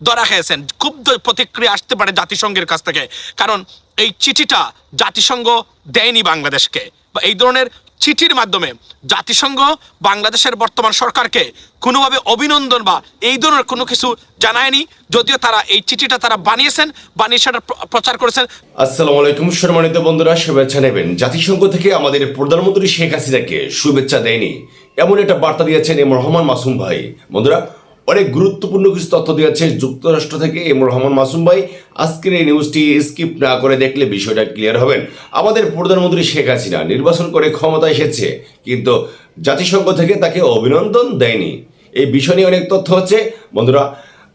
ধরা খেয়েছেন। ক্ষুব্ধ প্রতিক্রিয়া আসতে পারে জাতিসংঘের কাছ থেকে, কারণ এই চিঠিটা জাতিসংঘ দেয়নি বাংলাদেশকে, বা এই ধরনের চিঠির মাধ্যমে জাতিসংঘ বাংলাদেশের বর্তমান সরকারকে কোনোভাবে অভিনন্দন বা এই ধরনের কোনো কিছু জানায়নি, যদিও তারা এই চিঠিটা তারা বানিয়েছেন, বানিয়ে সেটা প্রচার করেছেন। আসসালামু আলাইকুম সম্মানিত বন্ধুরা, শুভেচ্ছা নেবেন। জাতিসংঘ থেকে আমাদের প্রধানমন্ত্রী শেখ হাসিনাকে শুভেচ্ছা দেয়নি এমন একটা বার্তা দিয়েছেন এম রহমান মাসুম ভাই। বন্ধুরা, অনেক গুরুত্বপূর্ণ কিছু তথ্য দিয়েছে যুক্তরাষ্ট্র থেকে এম রহমান মাসুম ভাই। আজকের এই নিউজটি স্কিপ না করে দেখলে বিষয়টা ক্লিয়ার হবেন। আমাদের প্রধানমন্ত্রী শেখ হাসিনা নির্বাচন করে ক্ষমতা এসেছে, কিন্তু জাতিসংঘ থেকে তাকে অভিনন্দন দেয়নি। এই বিষয় নিয়ে অনেক তথ্য হচ্ছে। বন্ধুরা,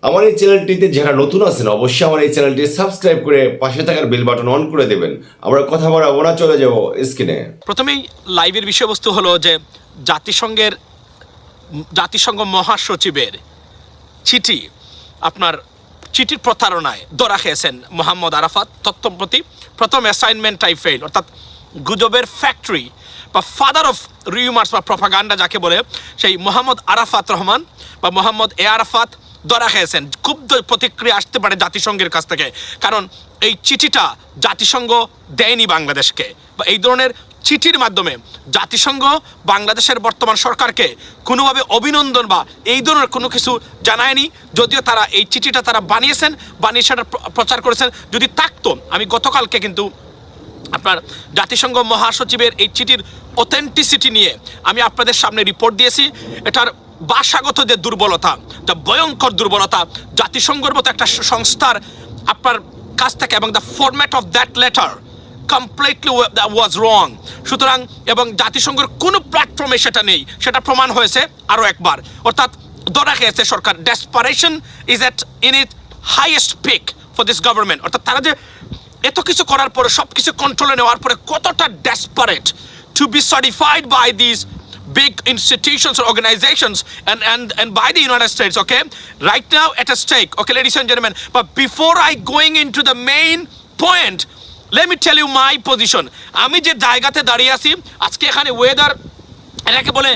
আমার এই চ্যানেলটিতে যারা নতুন আছেন অবশ্যই আমার এই চ্যানেলটি সাবস্ক্রাইব করে পাশে থাকার বেল বাটন অন করে দেবেন। আমরা কথা বাড়াবো না, চলে যাব স্ক্রিনে। প্রথমেই লাইভের বিষয়বস্তু হলো যে জাতিসংঘ মহাসচিবের চিঠি, আপনার চিঠির প্রতারণায় ধরা খেয়েছেন মোহাম্মদ আরাফাত। তথ্যপ্রতি প্রথম অ্যাসাইনমেন্টটাই ফেল, অর্থাৎ গুজবের ফ্যাক্টরি বা ফাদার অফ রিউমার্স বা প্রপাগান্ডা যাকে বলে, সেই মোহাম্মদ আরাফাত রহমান বা মোহাম্মদ এ আরাফাত ধরা খেয়েছেন। ক্ষুব্ধ প্রতিক্রিয়া আসতে পারে জাতিসংঘের কাছ থেকে, কারণ এই চিঠিটা জাতিসংঘ দেয়নি বাংলাদেশকে, বা এই ধরনের চিঠির মাধ্যমে জাতিসংঘ বাংলাদেশের বর্তমান সরকারকে কোনোভাবে অভিনন্দন বা এই ধরনের কোনো কিছু জানায়নি, যদিও তারা এই চিঠিটা তারা বানিয়েছেন, বানিয়ে সেটা প্রচার করেছেন। যদি থাকতো, আমি গতকালকে কিন্তু আপনার জাতিসংঘ মহাসচিবের এই চিঠির অথেন্টিসিটি নিয়ে আমি আপনাদের সামনে রিপোর্ট দিয়েছি। এটার ভাষাগত যে দুর্বলতা, যা ভয়ঙ্কর দুর্বলতা জাতিসংঘের মতো একটা সংস্থার আপনার কাছ থেকে, এবং the format of that letter completely was wrong. সুতরাং এবং জাতিসংঘের কোনো প্ল্যাটফর্মে সেটা নেই, সেটা প্রমাণ হয়েছে আরও একবার। অর্থাৎ ধরা খেয়েছে সরকার। Desperation is at in it highest peak for this government. অর্থাৎ তারা যে এত কিছু করার পরে, সব কিছু কন্ট্রোলে নেওয়ার পরে কতটা desperate to be certified by this big institutions or organizations and by the United States, okay, right now at a stake, okay, ladies and gentlemen. But before I going into the main point, let me tell you my position. আমি যে জায়গাতে দাঁড়িয়ে আছি আজকে, এখানে weather এটাকে বলে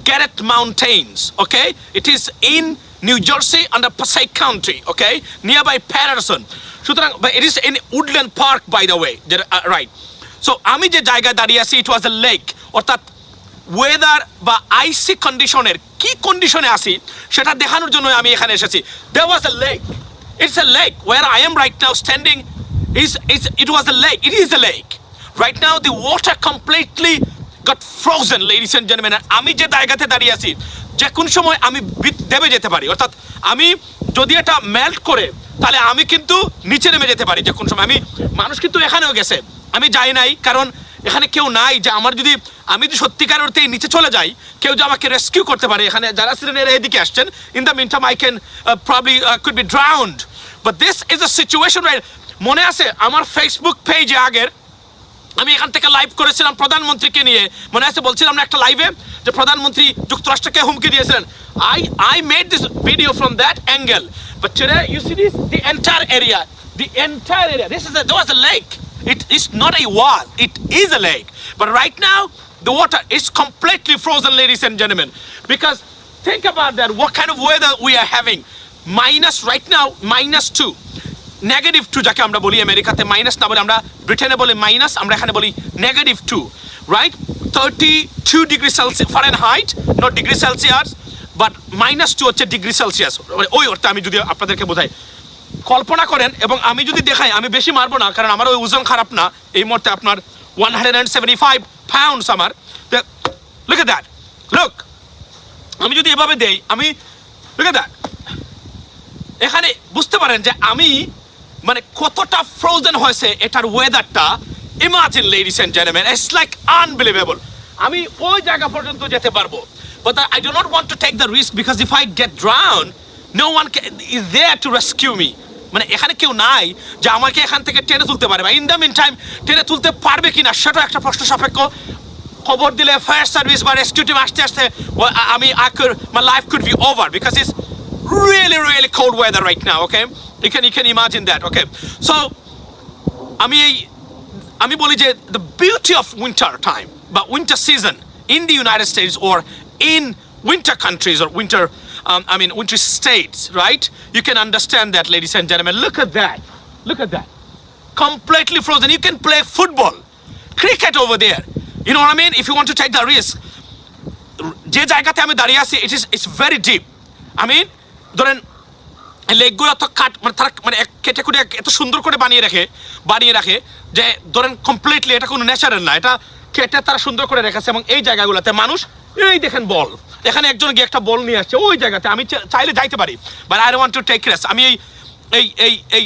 Garret mountains, okay, it is in New Jersey under Passaic county, okay, near by Paterson. সুতরাং it is in Woodland Park by the way, right. So আমি যে জায়গায় দাঁড়িয়ে আছি, ইট ওয়াজ এ লেক। অর্থাৎ ওয়েদার বা আইসি কন্ডিশনের কি কন্ডিশনে আসি সেটা দেখানোর জন্য আমি এখানে এসেছি। There was a lake, it's a lake where I am right now standing. It was a lake. It is a lake. Right now the water completely got frozen, ladies and gentlemen. আমি যে জায়গাতে দাঁড়িয়ে আছি, যে কোন সময় আমি দেবে যেতে পারি। অর্থাৎ আমি যদি এটা মেল্ট করে, তাহলে আমি কিন্তু নিচে নেমে যেতে পারি যে কোন সময়। মানুষ কিন্তু এখানেও গেছে, আমি যাই নাই, কারণ এখানে কেউ নাই যে আমি যদি সত্যিকার অর্থে নিচে চলে যাই, কেউ যে আমাকে রেস্কিউ করতে পারে। এখানে যারা ছিলেন এরা এদিকে আসছেন। In the mean time I can probably could be drowned, but this is a situation where, মনে আছে আমার ফেসবুক পেজে আগের আমি এখান থেকে লাইভ করেছিলাম প্রধানমন্ত্রীকে নিয়ে, মনে আছে বলছিলাম না একটা লাইভে যে প্রধানমন্ত্রী যুক্তরাষ্ট্রকে হুমকি দিয়েছিলেন। I made this video from that angle, but today you see the entire area, there was a lake. It is not a wall, it is a lake, but right now the water is completely frozen, ladies and gentlemen. Because think about that, what kind of weather we are having. Minus right now, -2, -2 যাকে আমরা বলি, আমেরিকাতে minus না বলে আমরা ব্রিটেনে বলি minus, আমরা এখানে বলি -2, right? 32 degree Celsius Fahrenheit, not degree Celsius, but -2 হচ্ছে ডিগ্রি সেলসিয়াস। ওই অর্থে আমি যদি আপনাদেরকে বোঝাই, কল্পনা করেন, এবং আমি যদি দেখাই, আমি বেশি মারবো না কারণ আমার ওই ওজন খারাপ না এই মুহূর্তে। আপনার 175 পাউন্ডস আমার। লুক এট দ্যাট, লুক, আমি যদি এভাবে দেই, আমি লুক এট দ্যাট, এখানে বুঝতে পারেন যে আমি মানে কতটা ফ্রোজেন হয়েছে এটার ওয়েদারটা। Imagine ladies and gentleman, it's like unbelievable. আমি ওই জায়গা পর্যন্ত যেতে পারবো, but I do not want to take the risk, because if I get drown no one is there to rescue me. মানে এখানে কেউ নাই যে আমাকে এখান থেকে টেনে তুলতে পারে, বা ইন দ্য মিন টাইম টেনে তুলতে পারবে কিনা সেটাও একটা প্রশ্ন সাপেক্ষ। খবর দিলে ফায়ার সার্ভিস বা রেস্কিউ টিম আসতে আমি my life could be over, because it's really cold weather right now, okay? You can imagine that, okay? So আমি বলি যে the beauty of winter time বা winter season in the United States or in winter countries or winter I mean, which states, right? You can understand that, ladies and gentlemen. Look at that. Look at that. Completely frozen. You can play football, cricket over there. You know what I mean? If you want to take the risk. যে জায়গাতে আমি দাঁড়িয়ে আছি it's very deep. I mean, ধরেন লেকগুলো তো কাট মানে তারা মানে কেটে কুটে এত সুন্দর করে বানিয়ে রাখে যে ধরেন কমপ্লিটলি এটা কোনো ন্যাচারাল না, এটা কেটে তারা সুন্দর করে রেখেছে। এবং এই জায়গাগুলোতে মানুষ এই দেখেন বল, এখানে একজন গিয়ে একটা বল নিয়ে আসছে ওই জায়গাতে, আমি চাইলে যাইতে পারি, but I want to take rest. আমি এই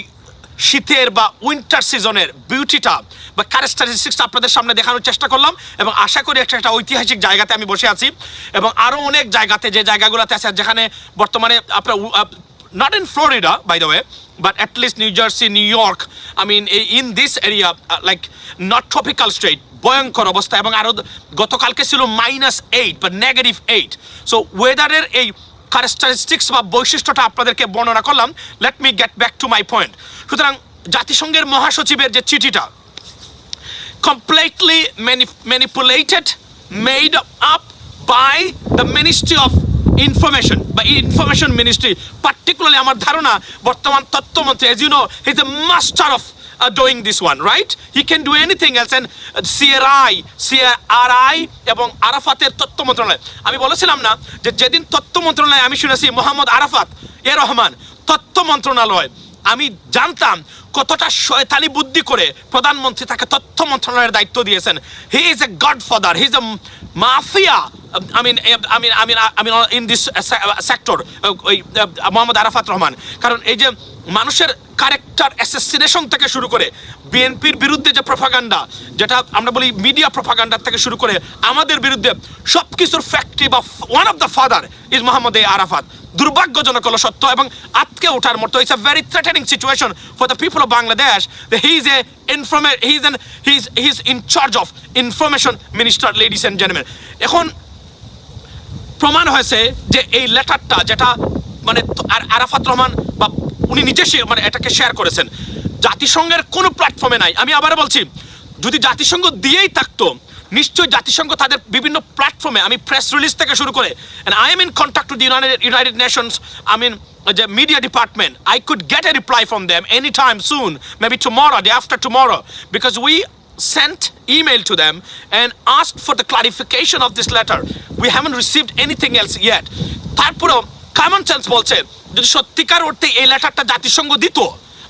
শীতের বা উইন্টার সিজনের বিউটিটা বা ক্যারেক্টারিস্টিক্স আপনাদের সামনে দেখানোর চেষ্টা করলাম, এবং আশা করি একটা ঐতিহাসিক জায়গাতে আমি বসে আছি, এবং আরও অনেক জায়গাতে যে জায়গাগুলোতে আছে যেখানে বর্তমানে আপনার not in Florida by the way, but at least New Jersey, New York, I mean in this area like not tropical state, ভয়ঙ্কর অবস্থা। এবং আরও গতকালকে ছিল -8 বা -8। সো ওয়েদারের এই ক্যারেক্টারিস্টিক্স বা বৈশিষ্ট্যটা আপনাদেরকে বর্ণনা করলাম। Let me get back to my point. সুতরাং জাতিসংঘের মহাসচিবের যে চিঠিটা completely manipulated, made up by the Ministry of Information, by Information Ministry, particularly আমার ধারণা বর্তমান তথ্যমন্ত্রী, as you know, he's a master of doing this one, right? He can do anything else. And CRI এবং আরাফাতের তথ্য মন্ত্রণালয়, আমি বলেছিলাম না যে যেদিন তথ্য মন্ত্রণালয় আমি শুনেছি মোহাম্মদ আরাফাত রহমান তথ্য মন্ত্রণালয়, আমি জানতাম কতটা শয়তানি বুদ্ধি করে প্রধানমন্ত্রী তাকে তথ্য মন্ত্রণালয়ের দায়িত্ব দিয়েছেন। He is a godfather, he is a mafia. I mean in this sector, Mohammad Arafat Rahman. কারণ এই যে মানুষের ক্যারেক্টার অ্যাসাসিনেশন থেকে শুরু করে বিএনপির বিরুদ্ধে যে প্রপাগান্ডা, যেটা আমরা বলি মিডিয়া প্রপাগান্ডার থেকে শুরু করে আমাদের বিরুদ্ধে সব কিছুর ফ্যাক্টরি বা one of the father is Mohammad Arafat. দুর্ভাগ্যজনক হলো সত্য এবং আটকে ওঠার মতো। It's a very threatening situation for the people of Bangladesh. He is in charge of information minister, ladies and gentleman. এখন প্রমাণ হয়েছে যে এই লেটারটা যেটা মানে আরাফাত রহমান বা উনি নিজে মানে এটাকে শেয়ার করেছেন, জাতিসংঘের কোনো প্ল্যাটফর্মে নাই। আমি আবার বলছি, যদি জাতিসংঘ দিয়েই থাকতো নিশ্চয়ই জাতিসংঘ তাদের বিভিন্ন প্ল্যাটফর্মে, আমি প্রেস রিলিজ থেকে শুরু করে, and I am in contact with the United Nations, I mean the media department, I could get a reply from them anytime soon, maybe tomorrow, day after tomorrow, because we sent email to them and asked for the clarification of this letter. We haven't received anything else yet. তারপরেও common sense বলছে যদি সত্যিকার অর্থে এই লেটারটা জাতিসংঘ দিত,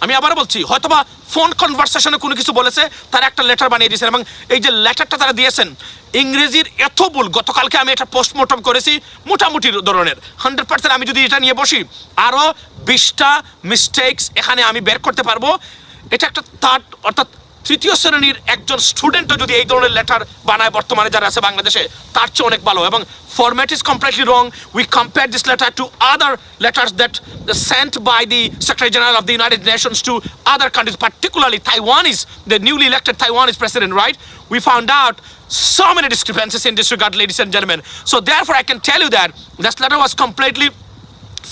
আমি আবার বলছি হয়তোবা ফোন কনভারসেশনে কোনো কিছু বলেছে, তারা একটা লেটার বানিয়ে দিয়েছেন। এবং এই যে লেটারটা তারা দিয়েছেন ইংরেজির এত ভুল, গতকালকে আমি এটা পোস্টমর্টম করেছি মোটামুটি ধরনের 100%। আমি যদি এটা নিয়ে বসি আরও 20টা মিস্টেকস এখানে আমি বের করতে পারবো। এটা একটা থার্ড অর্থাৎ তৃতীয় শ্রেণীর একজন স্টুডেন্টও যদি এই ধরনের লেটার বানায় বর্তমানে যারা আছে বাংলাদেশে, তার চেয়ে অনেক ভালো। এবং format is completely wrong. We compared this letter to other letters that sent by the Secretary General of the United Nations to other countries, particularly Taiwanese, the newly elected Taiwanese president, right? We found out so many discrepancies in this regard, ladies and gentlemen. So therefore I can tell you that this letter was completely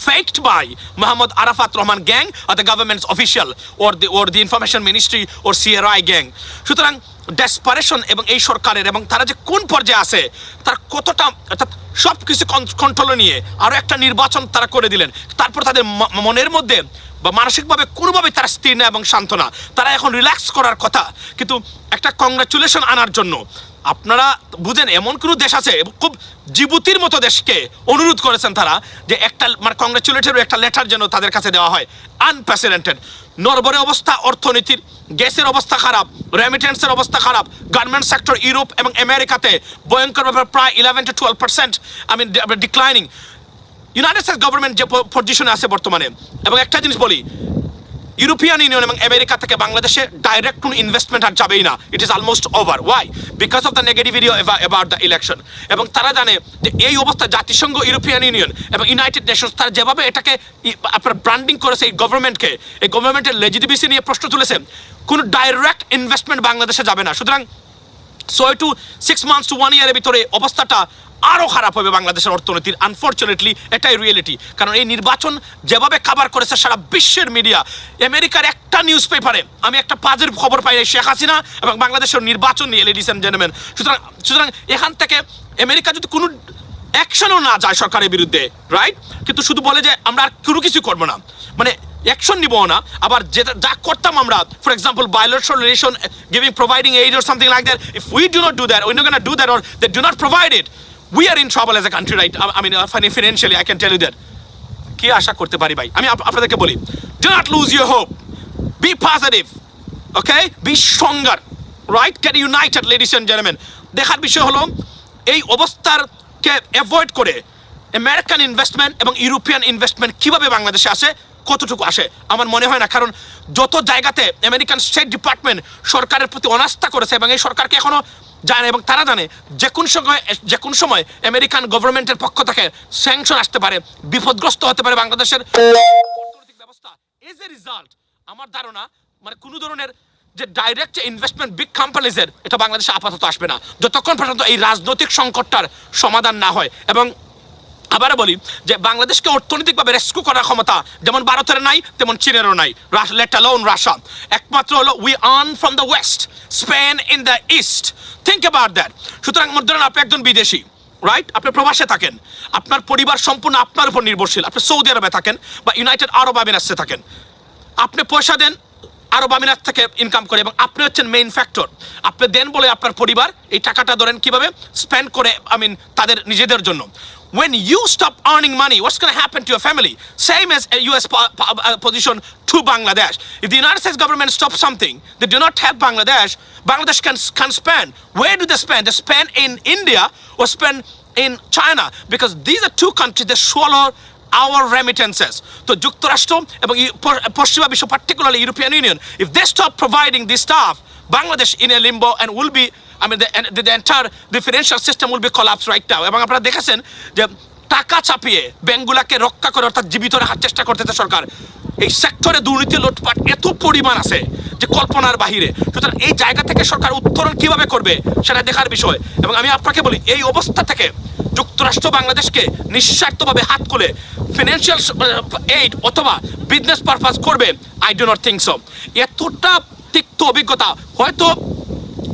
faked by Mohammad Arafat Rahman gang or the government's official or the information ministry or CRI gang. সুতরাং desperation এবং এই সরকারের এবং তারা যে কোন পর্যায়ে আছে তার কতটা, অর্থাৎ সব কিছু কন্ট্রোলে নিয়ে আরও একটা নির্বাচন তারা করে দিলেন। তারপর তাদের মনের মধ্যে বা মানসিকভাবে কোনোভাবেই তারা স্থির না এবং শান্ত না। তারা এখন রিল্যাক্স করার কথা, কিন্তু একটা কংগ্রাচুলেশন আনার জন্য আপনারা বুঝেন এমন কোনো দেশ আছে, খুব জিবুতির মতো দেশকে অনুরোধ করেছেন তারা যে একটা মানে কংগ্রাচুলেটরি একটা লেটার যেন তাদের কাছে দেওয়া হয়। আনপ্রেসিডেন্টেড নরবরে অবস্থা, অর্থনীতির গ্যাসের অবস্থা খারাপ, রেমিটেন্সের অবস্থা খারাপ, গার্মেন্ট সেক্টর ইউরোপ এবং আমেরিকাতে ভয়ঙ্করভাবে প্রায় 11 to 12% declining. United states government যে পজিশনে আছে বর্তমানে, এবং একটা জিনিস বলি, ইউরোপিয়ান ইউনিয়ন এবং আমেরিকা থেকে বাংলাদেশে ডাইরেক্ট কোনো ইনভেস্টমেন্ট আর যাবেই না। It is almost over. Why? Because of the negativity about the election. এবং তারা জানে যে এই অবস্থা জাতিসংঘ, ইউরোপিয়ান ইউনিয়ন এবং ইউনাইটেড নেশনস তারা যেভাবে এটাকে আপনার ব্র্যান্ডিং করেছে এই গভর্নমেন্টকে, এই গভর্নমেন্টের লেজিটিমেসি নিয়ে প্রশ্ন তুলেছে, কোনো ডাইরেক্ট ইনভেস্টমেন্ট বাংলাদেশে যাবে না। সুতরাং 6 to 6 months to 1 year ভিতরে অবস্থাটা আরও খারাপ হবে বাংলাদেশের অর্থনীতির। আনফর্চুনেটলি এটাই রিয়েলিটি। কারণ এই নির্বাচন যেভাবে কাভার করেছে সারা বিশ্বের মিডিয়া, আমেরিকার একটা নিউজ পেপারে আমি একটা পাজের খবর পাই শেখ হাসিনা এবং বাংলাদেশের নির্বাচন নিয়ে, লেডিস অ্যান্ড জেন্টলম্যান। সুতরাং এখান থেকে আমেরিকা যদি কোনো অ্যাকশনও না যায় সরকারের বিরুদ্ধে, রাইট? কিন্তু শুধু বলে যে আমরা আর কোনো কিছু করবো না, মানে অ্যাকশন নিব না। আবার যেটা যা করতাম আমরা, for example bilateral relation, providing aid or something like that, if we do not do that, we're not going to do that, or they do not provide it, we are in trouble as a country, right? I mean, financially, I can tell you that. কি আশা করতে পারি ভাই? আমি আপনাদেরকে বলি, do not lose your hope, be positive, okay, be stronger, right? Get united, ladies and gentlemen. দেখার বিষয় হলো এই অবস্থারকে অ্যাভয়েড করে আমেরিকান ইনভেস্টমেন্ট এবং ইউরোপিয়ান ইনভেস্টমেন্ট কিভাবে বাংলাদেশে আসে, কতটুকু আসে আমার মনে হয় না। কারণ যত জায়গাতে আমেরিকান স্টেট ডিপার্টমেন্ট সরকারের প্রতি অনাস্থা করেছে এবং এই সরকারকে এখনো জানে, এবং তারা জানে যে কোন সময় আমেরিকান গভর্নমেন্টের পক্ষ থেকে স্যাংশন আসতে পারে, বিপদগ্রস্ত হতে পারে বাংলাদেশের অর্থনৈতিক ব্যবস্থা। এজ এ রিজাল্ট আমার ধারণা মানে কোনো ধরনের যে ডাইরেক্ট ইনভেস্টমেন্ট বিগ কোম্পানিজের এটা বাংলাদেশে আপাতত আসবে না যতক্ষণ পর্যন্ত এই রাজনৈতিক সংকটটার সমাধান না হয়। এবং আবারও বলি যে বাংলাদেশকে অর্থনৈতিকভাবে রেস্কিউ করার ক্ষমতা যেমন ভারতের নাই তেমন চীনেরও নাই, লেট অ্যালোন রাশিয়া। একমাত্র হলো we earn from the West, Spain in the east, think about that. সুতরাং ধরেন আপনি একজন বিদেশি, রাইট? আপনি প্রবাসে থাকেন, আপনার পরিবার সম্পূর্ণ আপনার উপর নির্ভরশীল, আপনি সৌদি আরবে থাকেন বা ইউনাইটেড আরব আমিরাতে থাকেন, আপনি পয়সা দেন আরব আমিরাত থেকে ইনকাম করে এবং আপনি হচ্ছেন মেইন ফ্যাক্টর। আপনি দেন বলে আপনার পরিবার এই টাকাটা ধরেন কিভাবে স্পেন্ড করে, তাদের নিজেদের জন্য। When you stop earning money, what's going to happen to your family? Same as a US position to Bangladesh. If the United States government stops something, they do not help Bangladesh, Bangladesh can spend. Where do they spend? They spend in India or spend in China, because these are two countries that swallow our remittances. So যুক্তরাষ্ট্র এবং পশ্চিমা বিশ্ব, particularly European Union, if they stop providing this stuff, Bangladesh in a limbo and will be, the entire financial system will be collapsed right now. এবং আপনারা দেখেছেন যে টাকা চাপিয়ে ব্যাংকগুলোকে রক্ষা করে অর্থাৎ জীবিত রাখার চেষ্টা করতেছে সরকার। এই সেক্টরে দুর্নীতি লুটপাট এত পরিমাণ আছে যে কল্পনার বাহিরে। সুতরাং এই জায়গা থেকে সরকার উত্তরণ কিভাবে করবে সেটা দেখার বিষয়। এবং আমি আপনাকে বলি, এই অবস্থা থেকে যুক্তরাষ্ট্র বাংলাদেশকে নিঃস্বার্থভাবে হাত খুলে ফিনান্সিয়াল এইড অথবা বিজনেস পারপাস করবে, I do not think so. এতটা তিক্ত অভিজ্ঞতা, হয়তো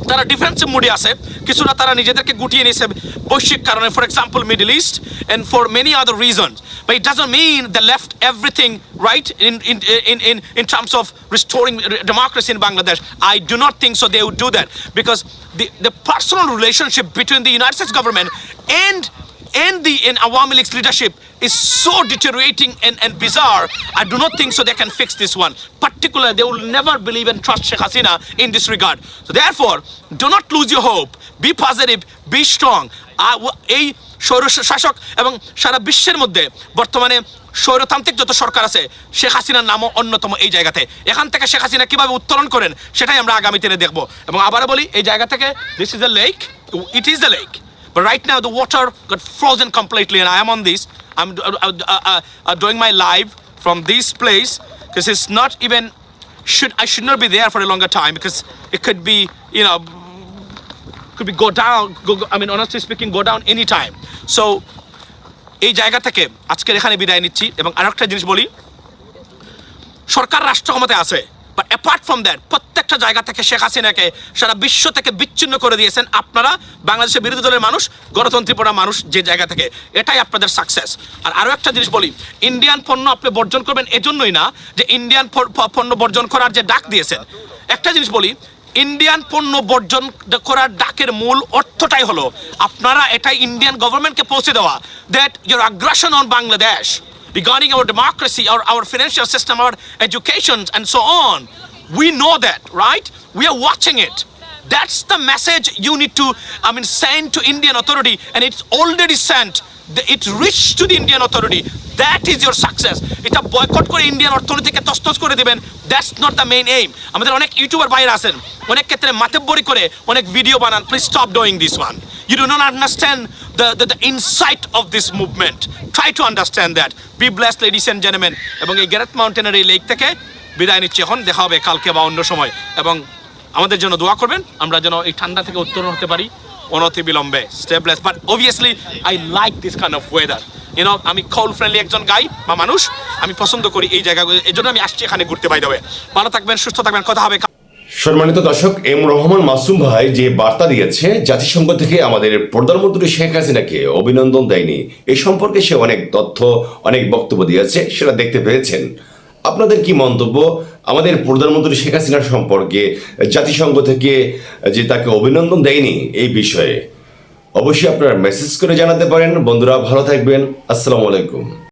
তারা ডিফেন্সিভ মুডে আছে, কিছুটা তারা নিজেদেরকে গুটিয়ে নিয়েছে বৈশ্বিক কারণে, for example middle east and for many other reasons, but it doesn't mean they left everything right in terms of restoring democracy in Bangladesh. I do not think so they would do that, because the personal relationship between the United States government and the Awami League's leadership is so deteriorating and bizarre. I do not think so they can fix this one. Particularly, they will never believe and trust Sheikh Hasina in this regard. So therefore, do not lose your hope. Be positive, be strong. এই স্বৈর শাসক এবং সারা বিশ্বের মধ্যে বর্তমানে স্বৈরতান্ত্রিক যত সরকার আছে, শেখ হাসিনার নামও অন্যতম এই জায়গাতে। এখান থেকে শেখ হাসিনা কীভাবে উত্তোলন করেন সেটাই আমরা আগামী দিনে দেখবো। এবং আবারও বলি, এই জায়গা থেকে this is the lake, it is the lake, but right now the water got frozen completely, and I am on this, I'm doing my live from this place, because it's not even, I should not be there for a longer time, because it could be, could be go down, honestly speaking, go down anytime. So এই জায়গা থেকে আজকের এখানে বিদায় নিচ্ছি। এবং আরেকটা জিনিস বলি, সরকার রাষ্ট্র ক্ষমতায় আছে, বাট অ্যাপার্ট ফ্রম দ্যাট প্রত্যেকটা জায়গা থেকে শেখ হাসিনাকে সারা বিশ্ব থেকে বিচ্ছিন্ন করে দিয়েছেন আপনারা, বাংলাদেশের বিরোধী দলের মানুষ, গণতন্ত্রী পড়া মানুষ, যে জায়গা থেকে। এটাই আপনাদের সাকসেস। আর আরও একটা জিনিস বলি, ইন্ডিয়ান পণ্য আপনি বর্জন করবেন এজন্যই না যে ইন্ডিয়ান পণ্য বর্জন করার যে ডাক দিয়েছেন। একটা জিনিস বলি, ইন্ডিয়ান পণ্য বর্জন করার ডাকের মূল অর্থটাই হলো আপনারা এটাই ইন্ডিয়ান গভর্নমেন্টকে পৌঁছে দেওয়া, দ্যাট ইউর আগ্রাসন on Bangladesh regarding our democracy, our financial system, our education, and so on. We know that, right? We are watching it. That's the message you need to, send to Indian authority, and it's already sent. It reached to the Indian authority. That is your success. এটা boycott করে Indian অর্থনীতিকে তছনছ করে দিবেন, that's not the main aim. আমাদের অনেক YouTuber বাইরে আছেন, অনেক ক্ষেত্রে মাতব্বরি করে অনেক ভিডিও বানান। Please stop doing this one. You do not understand the insight of this movement. Try to understand that. Be blessed, ladies and gentlemen. এবং এই গ্যারেট মাউন্টেনের এই লেক থেকে বিদায় নিচ্ছি এখন। দেখা হবে কালকে বা অন্য সময়। এবং আমাদের জন্য দোয়া করবেন, আমরা যেন এই ঠান্ডা থেকে উত্তরণ হতে পারি অনতি বিলম্বে। Stay blessed. But obviously, I like this kind of weather. আমি কোল্ড ফ্রেন্ডলি একজন গাই বা মানুষ, আমি পছন্দ করি এই জায়গাগুলো, এই জন্য আমি আসছি এখানে ঘুরতে। বাই দ্য ওয়ে, ভালো থাকবেন, সুস্থ থাকবেন, কথা হবে। সম্মানিত দর্শক, এম রহমান মাসুম ভাই যে বার্তা দিয়েছে জাতিসংঘ থেকে আমাদের প্রধানমন্ত্রী শেখ হাসিনাকে অভিনন্দন দেয়নি, এ সম্পর্কে সে অনেক তথ্য, অনেক বক্তব্য দিয়েছে, সেটা দেখতে পেয়েছেন। আপনাদের কি মন্তব্য আমাদের প্রধানমন্ত্রী শেখ হাসিনা সম্পর্কে জাতিসংঘ থেকে যে তাকে অভিনন্দন দেয়নি এই বিষয়ে? অবশ্যই আপনারা মেসেজ করে জানাতে পারেন। বন্ধুরা ভালো থাকবেন। আসসালামু আলাইকুম।